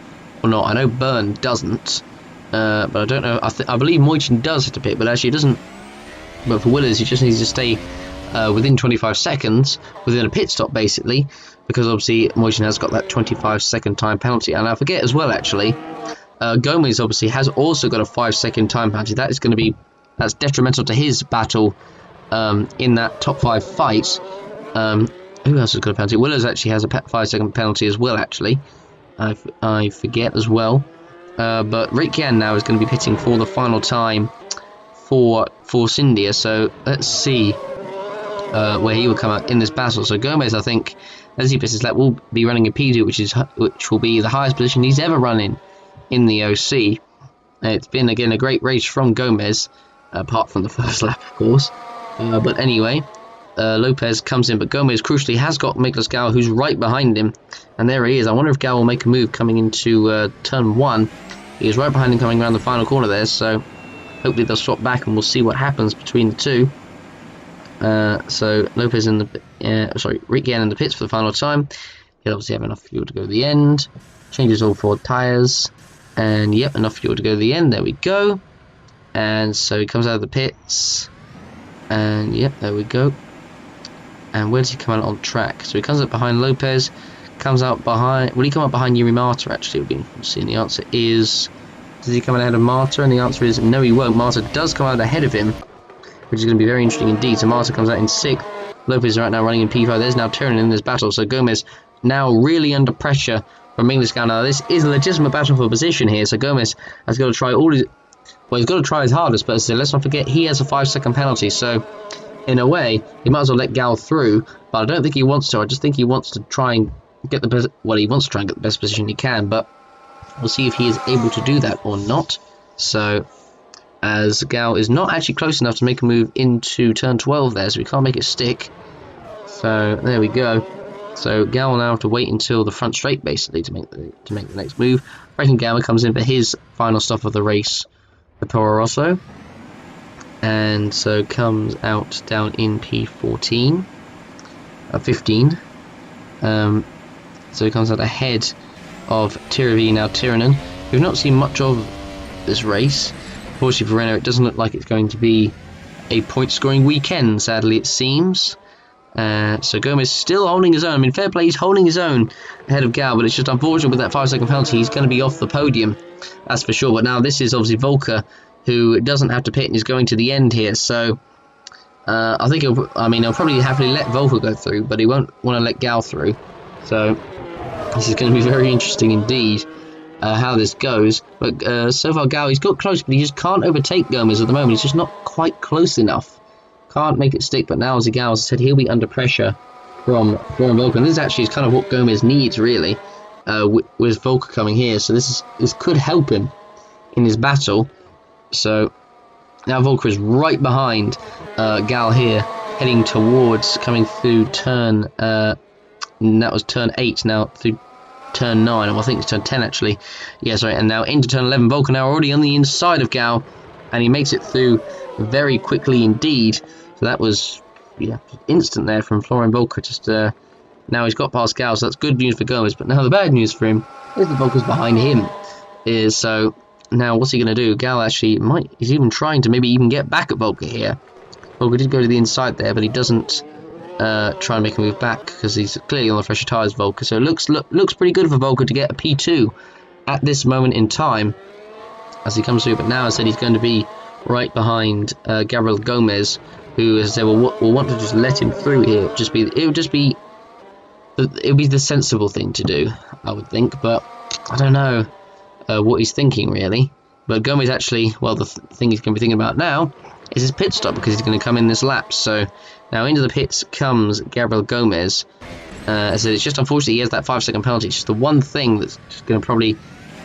or not. I know Byrne doesn't. But I don't know. I believe Moitian does have to pit, but actually it doesn't. But for Willis, he just needs to stay within 25 seconds, within a pit stop, basically, because obviously Moitian has got that 25-second time penalty. And I forget as well, actually, Gomez obviously has also got a 5-second time penalty. That's detrimental to his battle in that top 5 fight. Who else has got a penalty? Willows actually has a 5-second penalty as well, actually. I forget as well. But Rick Yan now is going to be pitting for the final time for Force India. So let's see where he will come out in this battle. So Gomez, I think, as he pits his lap, will be running a P2, which will be the highest position he's ever run in the OC. It's been, again, a great race from Gomez, apart from the first lap, of course. But anyway, Lopez comes in, but Gomez, crucially, has got Miklas Gal, who's right behind him. And there he is. I wonder if Gal will make a move coming into turn 1. He is right behind him coming around the final corner there, so hopefully they'll swap back and we'll see what happens between the two. So Lopez in the Ricciardo in the pits for the final time. He'll obviously have enough fuel to go to the end. Changes all 4 tyres, and yep, enough fuel to go to the end. There we go. And so he comes out of the pits, and yep, there we go. And where does he come out on track? So he comes up behind Lopez, comes out behind. Will he come up behind Yuri Marta? Actually, we'll be seeing. The answer is, does he come out ahead of Marta? And the answer is no, he won't. Marta does come out ahead of him, which is going to be very interesting indeed. So Marta comes out in 6th. Lopez right now running in P5. There's now Tyrrell in this battle. So Gomez now really under pressure from Miklas Gal. Now this is a legitimate battle for position here. So Gomez has got to try all his. Well, he's got to try his hardest, but let's not forget he has a 5-second penalty. So in a way, he might as well let Gal through. But I don't think he wants to. I just think he wants to try and get the best. Well, he wants to try and get the best position he can. But we'll see if he is able to do that or not. So, as Gal is not actually close enough to make a move into turn 12 there, so we can't make it stick. So there we go. So Gal will now have to wait until the front straight basically to make the next move. Breaking Gamma comes in for his final stop of the race for Toro Rosso, and so comes out down in P14, 15. So he comes out ahead of Tiravi, now Tiranen. We've not seen much of this race. Unfortunately for Renault, it doesn't look like it's going to be a point-scoring weekend, sadly it seems. So Gomez still holding his own. I mean, fair play, he's holding his own ahead of Gal, but it's just unfortunate with that 5-second penalty. He's going to be off the podium, that's for sure. But now this is obviously Volker, who doesn't have to pit and is going to the end here. So I think he'll probably happily let Volker go through, but he won't want to let Gal through. So this is going to be very interesting indeed. How this goes, but so far Gal, he's got close, but he just can't overtake Gomez at the moment. He's just not quite close enough, can't make it stick. But now, as Gal said, he'll be under pressure from Volker, and this actually is kind of what Gomez needs really, with Volker coming here. So this could help him in his battle. So now Volker is right behind Gal here, heading towards coming through turn and that was turn 8 now through turn 9, or I think it's turn 10 actually. Yeah, sorry, and now into turn 11. Volker now already on the inside of Gal, and he makes it through very quickly indeed. So that was, yeah, instant there from Florian Volker. Just now he's got past Gal, so that's good news for Gomez. But now the bad news for him is that Volker's behind him. So now what's he going to do? Gal actually he's even trying to maybe even get back at Volker here. Volker did go to the inside there, but he doesn't try and make a move back because he's clearly on the fresher tyres, Volker. So it looks pretty good for Volker to get a P2 at this moment in time as he comes through. But now I said he's going to be right behind Gabriel Gomez, who, as I said, will want to just let him through here. It would be the sensible thing to do, I would think. But I don't know what he's thinking really. But Gomez actually, well, the thing he's going to be thinking about now is his pit stop, because he's going to come in this lap. So now into the pits comes Gabriel Gomez. So it's just unfortunate he has that 5-second penalty. It's just the one thing that's just going to probably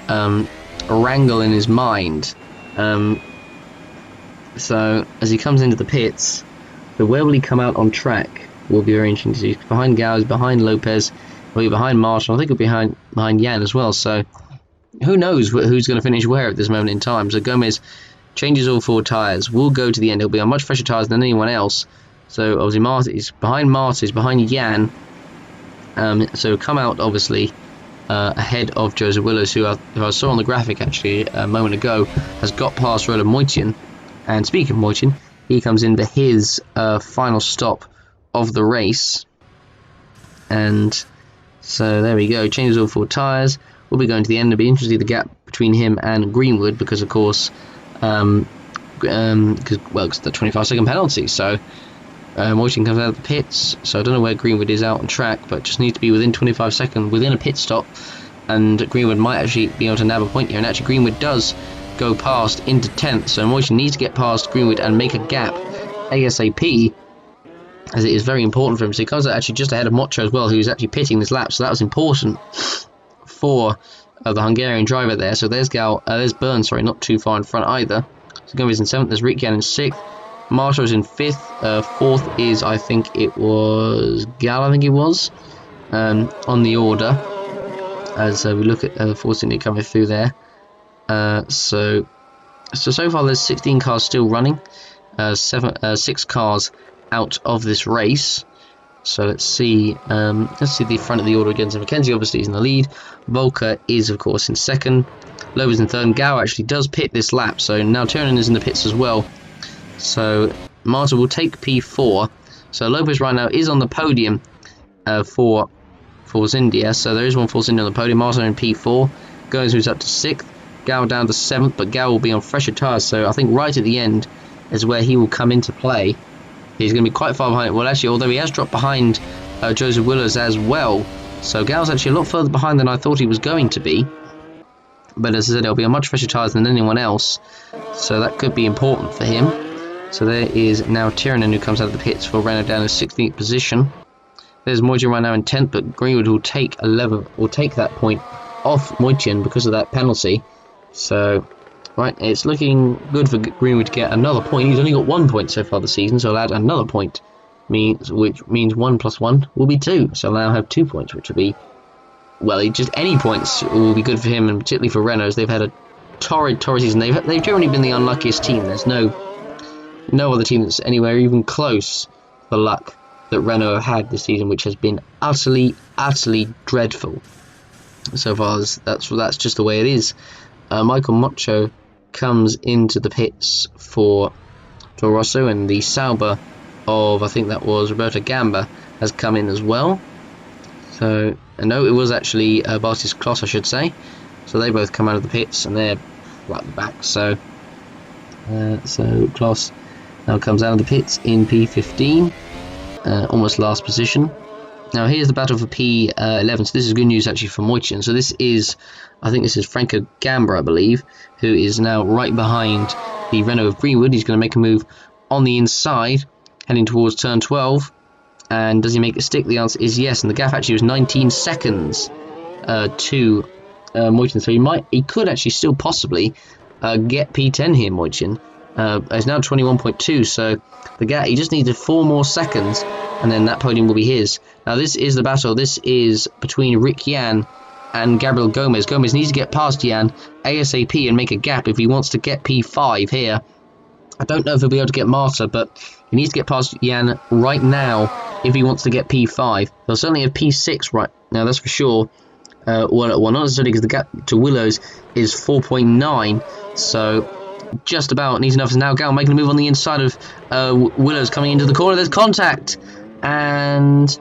wrangle in his mind. So as he comes into the pits, so where will he come out on track will be very interesting to see. Behind Gal, he's behind Lopez, will be behind Marshall. I think he'll be behind Jan as well. So who knows who's going to finish where at this moment in time. So Gomez changes all 4 tyres, will go to the end. He'll be on much fresher tyres than anyone else. So obviously Marta is behind Jan. So come out obviously ahead of Joseph Willis, who I saw on the graphic actually a moment ago, has got past Roland Moitian. And speaking of Moitian, he comes in for his final stop of the race. And so there we go, changes all 4 tyres. We'll be going to the end. It'll be interesting the gap between him and Greenwood, because of course because the 25-second penalty. So Moitian comes out of the pits, so I don't know where Greenwood is out on track, but just needs to be within 25 seconds within a pit stop, and Greenwood might actually be able to nab a point here. And actually Greenwood does go past into 10th, so Moitian needs to get past Greenwood and make a gap ASAP, as it is very important for him. So he comes out actually just ahead of Mocho as well, who's actually pitting this lap, so that was important for the Hungarian driver there. So there's there's Byrne, sorry, not too far in front either. So Gomez in 7th, there's Ricciardo in 6th, Marshall's in 5th, 4th is, I think it was Gal, I think it was, on the order, as we look at Force India coming through there. So far there's 16 cars still running, 6 cars out of this race. So let's see the front of the order again. So Mackenzie obviously is in the lead. Volker is of course in 2nd. Lopez in 3rd. Gao actually does pit this lap, so now Tiernan is in the pits as well. So Marta will take P4. So Lopez right now is on the podium for Force India. So there is one Force India on the podium. Marta in P4. Goes who's up to 6th. Gao down to 7th, but Gao will be on fresher tyres. So I think right at the end is where he will come into play. He's going to be quite far behind. Well, actually, although he has dropped behind Joseph Willows as well. So Gao's actually a lot further behind than I thought he was going to be. But as I said, it'll be on much fresher tyres than anyone else. So that could be important for him. So there is now Tiernan who comes out of the pits for Renault down in 16th position. There's Moitian right now in 10th, but Greenwood will take that point off Moitian because of that penalty. So, right, it's looking good for Greenwood to get another point. He's only got 1 point so far this season, so he'll add another point, which means 1 plus 1 will be 2. So he'll now have 2 points, which will be, well, just any points will be good for him, and particularly for Renault, as they've had a torrid season. They've generally been the unluckiest team. There's no other team that's anywhere even close to the luck that Renault have had this season, which has been utterly dreadful. So far, that's just the way it is. Michael Mocho comes into the pits for Toro Rosso, and the Sauber of, I think that was Roberto Gamba, has come in as well. So, no, it was actually Bartis Kloss, I should say. So they both come out of the pits, and they're right at the back. So Kloss now comes out of the pits in P15, almost last position. Now here's the battle for P11. So this is good news actually for Moitian. So this is, I think this is Franco Gamba, I believe, who is now right behind the Renault of Greenwood. He's going to make a move on the inside, heading towards turn 12. And does he make it stick? The answer is yes. And the gap actually was 19 seconds to Moitian. So he could actually still possibly get P10 here, Moitian. It's now 21.2, so the gap, he just needed 4 more seconds, and then that podium will be his. Now this is the battle. This is between Rick Yan and Gabriel Gomez. Gomez needs to get past Yan ASAP and make a gap if he wants to get P5 here. I don't know if he'll be able to get Marta, but he needs to get past Yan right now if he wants to get P5. He'll certainly have P6 right now, that's for sure. Well, not necessarily, because the gap to Willows is 4.9, so just about needs enough. Now Gal making a move on the inside of Willows, coming into the corner. There's contact, and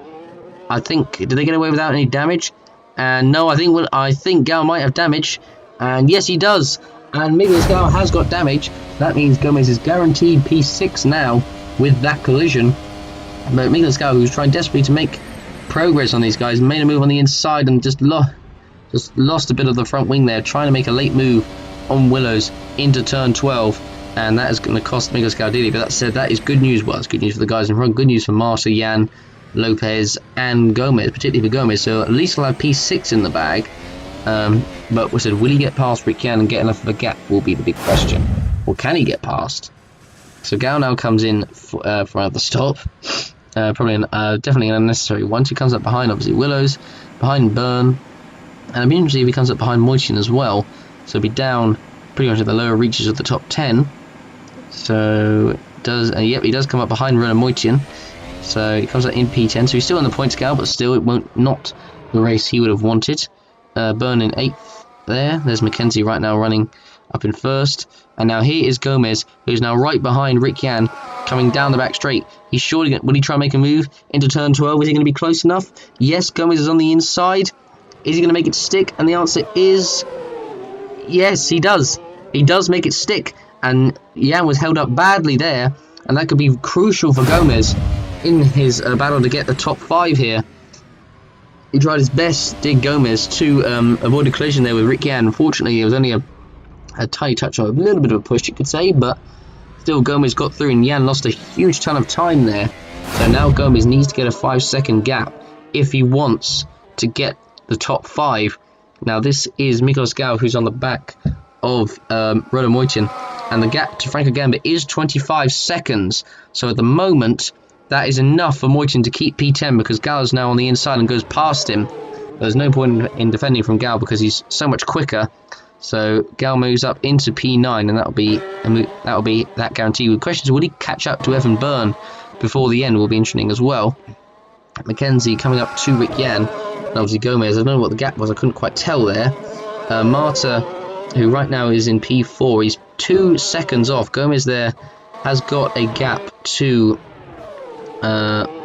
I think, did they get away without any damage? And no, I think Gal might have damage, and yes, he does. And Miguel Gal has got damage. That means Gomez is guaranteed P6 now with that collision. But Miguel Gal, who's trying desperately to make progress on these guys, made a move on the inside and just lost a bit of the front wing there, trying to make a late move on Willows into turn 12, and that is going to cost Miguel Scaldini. But that said, that is good news. Well, it's good news for the guys in front, good news for Marta, Yan, Lopez and Gomez, particularly for Gomez. So at least he'll have P6 in the bag. But we said, will he get past Rick Yan and get enough of a gap will be the big question. Or can he get past? So Gal now comes in for another stop. Definitely an unnecessary one. He comes up behind, obviously, Willows, behind Byrne, and I'd be interested if he comes up behind Moitian as well. So he'll be down pretty much at the lower reaches of the top 10. So yep, he does come up behind Renault Moitian. So he comes up in P10. So he's still on the point scale, but still it won't not the race he would have wanted. Byrne in 8th there. There's Mackenzie right now running up in 1st. And now here is Gomez, who's now right behind Rick Yan, coming down the back straight. He's surely will he try and make a move into turn 12? Is he going to be close enough? Yes, Gomez is on the inside. Is he going to make it stick? And the answer is yes, he does. He does make it stick. And Yan was held up badly there. And that could be crucial for Gomez in his battle to get the top 5 here. He tried his best, did Gomez, to avoid a collision there with Rick Yan. Unfortunately, it was only a tiny touch of a little bit of a push, you could say. But still, Gomez got through and Yan lost a huge ton of time there. So now Gomez needs to get a 5-second gap if he wants to get the top 5 Now this is Miklos Gau, who's on the back of Roland Moitin, and the gap to Franco Gamba is 25 seconds. So at the moment, that is enough for Moitin to keep P10 because Gau is now on the inside and goes past him. There's no point in defending from Gau because he's so much quicker. So Gau moves up into P9, and that'll be that guarantee. The question is, will he catch up to Evan Byrne before the end? Will be interesting as well. Mackenzie coming up to Rick Yan, and obviously Gomez. I don't know what the gap was. I couldn't quite tell there. Marta, who right now is in P4, he's 2 seconds off. Gomez there has got a gap to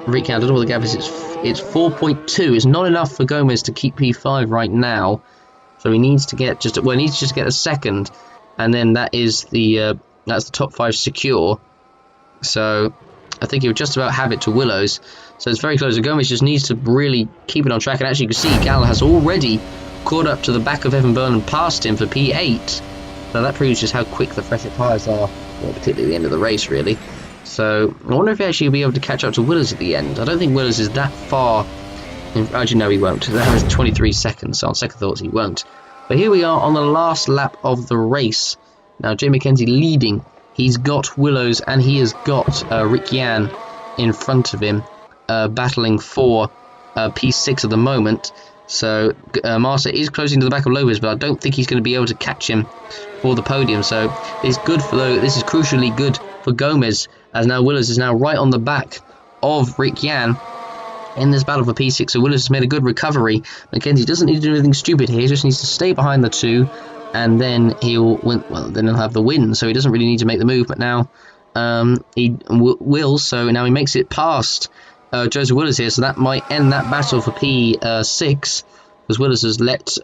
Rick Yan. I don't know what the gap is. It's 4.2. It's not enough for Gomez to keep P5 right now. So he needs to get just get a second, and then that is that's the top 5 secure. So I think he'll just about have it to Willows. So it's very close. So Gomez just needs to really keep it on track. And actually, you can see Gal has already caught up to the back of Evan Byrne and passed him for P8. So that proves just how quick the fresher tyres are, well, particularly at the end of the race, really. So I wonder if he actually will be able to catch up to Willows at the end. I don't think Willows is that far. Actually, no, he won't. That has 23 seconds, so on second thoughts, he won't. But here we are on the last lap of the race. Now, Jay Mackenzie leading. He's got Willows and he has got Rick Yan in front of him, battling for P6 at the moment. So Marta is closing to the back of Lopez, but I don't think he's going to be able to catch him for the podium. So it's good for this is crucially good for Gomez, as now Willows is now right on the back of Rick Yan in this battle for P6. So Willows has made a good recovery. Mackenzie doesn't need to do anything stupid here. He just needs to stay behind the two, and then he'll win. Well, then he'll have the win. So he doesn't really need to make the move. But now he will. So now he makes it past Joseph Willows here. So that might end that battle for P6, because Willows has let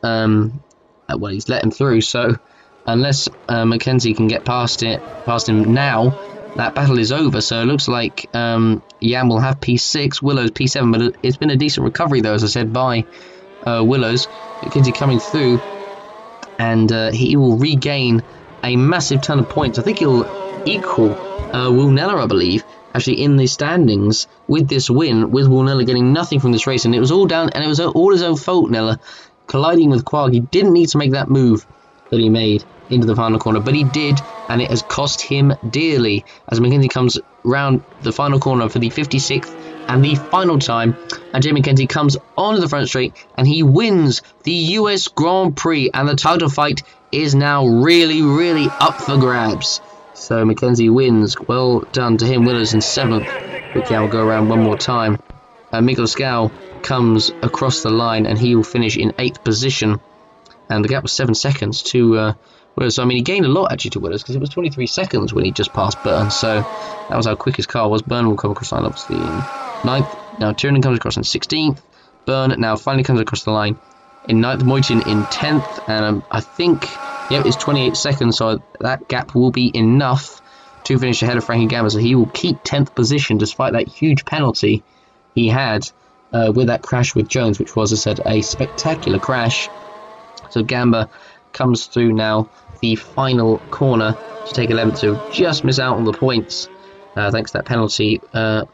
he's let him through. So unless Mackenzie can get past him now, that battle is over. So it looks like Yan will have P6, Willows P7, but it's been a decent recovery though, as I said, by Willows. Mackenzie coming through, and he will regain a massive ton of points. I think he'll equal Will Neller, I believe, actually in the standings with this win, with Will Neller getting nothing from this race, and it was all his own fault. Neller colliding with Quag. He didn't need to make that move that he made into the final corner, but he did, and it has cost him dearly as Mackenzie comes round the final corner for the 56th and the final time, and Jay Mackenzie comes onto the front straight and he wins the US Grand Prix, and the title fight is now really up for grabs. So Mackenzie wins. Well done to him. Willows in 7th. Rick Yan will go around one more time. Miguel Scow comes across the line and he will finish in 8th position, and the gap was 7 seconds to Willows. So, I mean, he gained a lot actually to Willows, because it was 23 seconds when he just passed Byrne. So that was how quick his car was. Byrne will come across the line obviously in 9th. Now Tiernan comes across in 16th. Byrne now finally comes across the line in 9th. Moitin in 10th. And I think, it's 28 seconds. So that gap will be enough to finish ahead of Frankie Gamba. So he will keep 10th position despite that huge penalty he had with that crash with Jones, which was, as I said, a spectacular crash. So Gamba comes through now the final corner to take 11th, so just miss out on the points thanks to that penalty,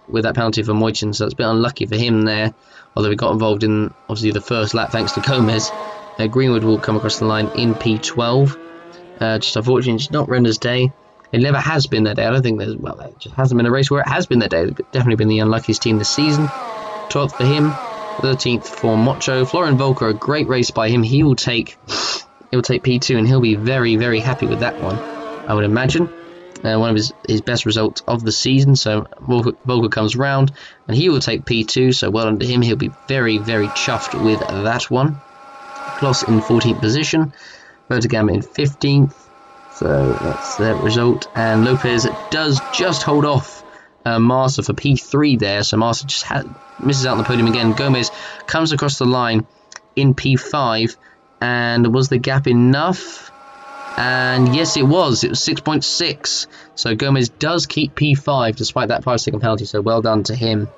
with that penalty for Moitin. So it's a bit unlucky for him there, although he got involved in obviously the first lap thanks to Gomez. Greenwood will come across the line in P12. Just unfortunately, it's not Render's day. It never has been their day. I don't think it just hasn't been a race where it has been their day. They've definitely been the unluckiest team this season. 12th for him, 13th for Mocho. Florian Volker, a great race by him. He'll take P2, and he'll be very happy with that one, I would imagine. One of his best results of the season. So Volker comes round and he will take P2, so well done to him. He'll be very chuffed with that one. Kloss in 14th position, Vertigam in 15th, so that's their result. And Lopez does just hold off Massa for P3 there, so Massa just misses out on the podium again. Gomez comes across the line in P5, and was the gap enough? And yes, it was 6.6. So Gomez does keep P5 despite that 5-second penalty, so well done to him.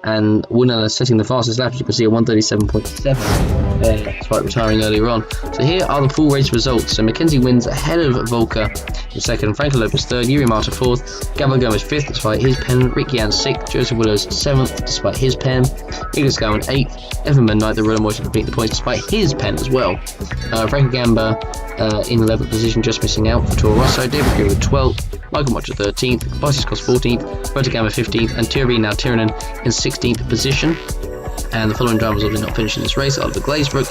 and Wunella setting the fastest lap, as you can see, at 1:37.7, despite retiring earlier on. So here are the full race results. So Mackenzie wins ahead of Volker in second, Franco Lopez third, Yuri Mata fourth, Gabo Gomez fifth despite his pen, Rick Yan sixth, Joseph Willows seventh despite his pen, Igor Scowen eighth, Evan Van Knight the Roller Moise to complete the points despite his pen as well. Franco Gamba in 11th position, just missing out for Toro Rosso, David Greer 12th, Michael Mocha 13th, Barsis Scott 14th, Roberto Gamba 15th, and Thierry now Tiranen in 16th position. And the following drivers will not finish in this race: Oliver Glazebrook,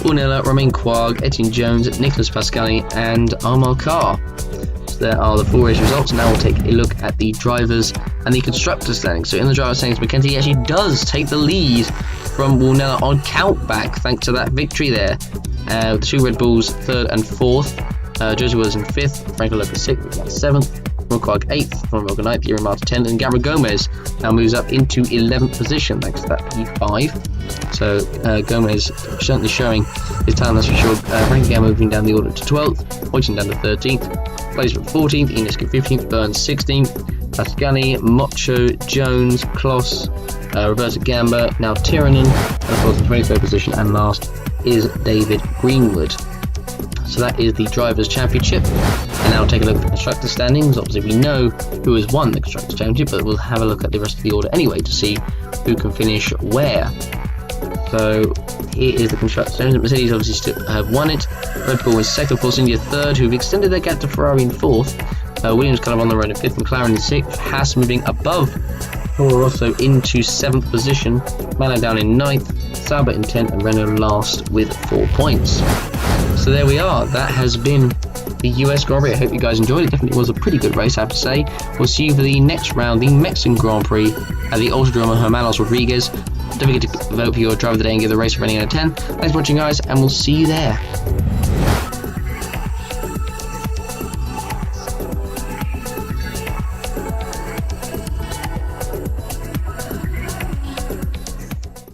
Ornella, Romain Quag, Etienne Jones, Nicholas Pascali, and Amal Carr. So there are the full race results. Now we'll take a look at the drivers and the constructor standings. So in the driver standings, Mackenzie actually does take the lead from Ornella on countback, thanks to that victory there. The two Red Bulls third and fourth, Josie Willis in fifth, Franco Lopez sixth, Rick seventh, Quag 8th, from Morgan 9th, Yuri Marta 10th, and Gabriel Gomez now moves up into 11th position thanks to that P5. So Gomez certainly showing his talent, that's for sure. Frankie Gamma moving down the order to 12th, Hoyton down to 13th, Blazer 14th, Ionescu 15th, Burns 16th, Pascali, Mocho, Jones, Kloss, Roberto Gamba, now Tiranen, and of course in 23rd position, and last is David Greenwood. So that is the Drivers' Championship. And now take a look at the Constructors' standings. Obviously we know who has won the Constructors' Championship, but we'll have a look at the rest of the order anyway to see who can finish where. So here is the Constructors' Championship. Mercedes obviously still have won it. Red Bull is second, Force India third, who've extended their gap to Ferrari in fourth. Williams kind of on the road in fifth, McLaren in sixth. Haas moving above Toro Rosso into 7th position. Mano down in 9th, Sauber in 10th, and Renault last with 4 points. So there we are. That has been the US Grand Prix. I hope you guys enjoyed it. Definitely was a pretty good race, I have to say. We'll see you for the next round, the Mexican Grand Prix at the Autodromo Hermanos Rodriguez. Don't forget to vote for your driver of the day and give the race a rating out of 10. Thanks for watching, guys, and we'll see you there.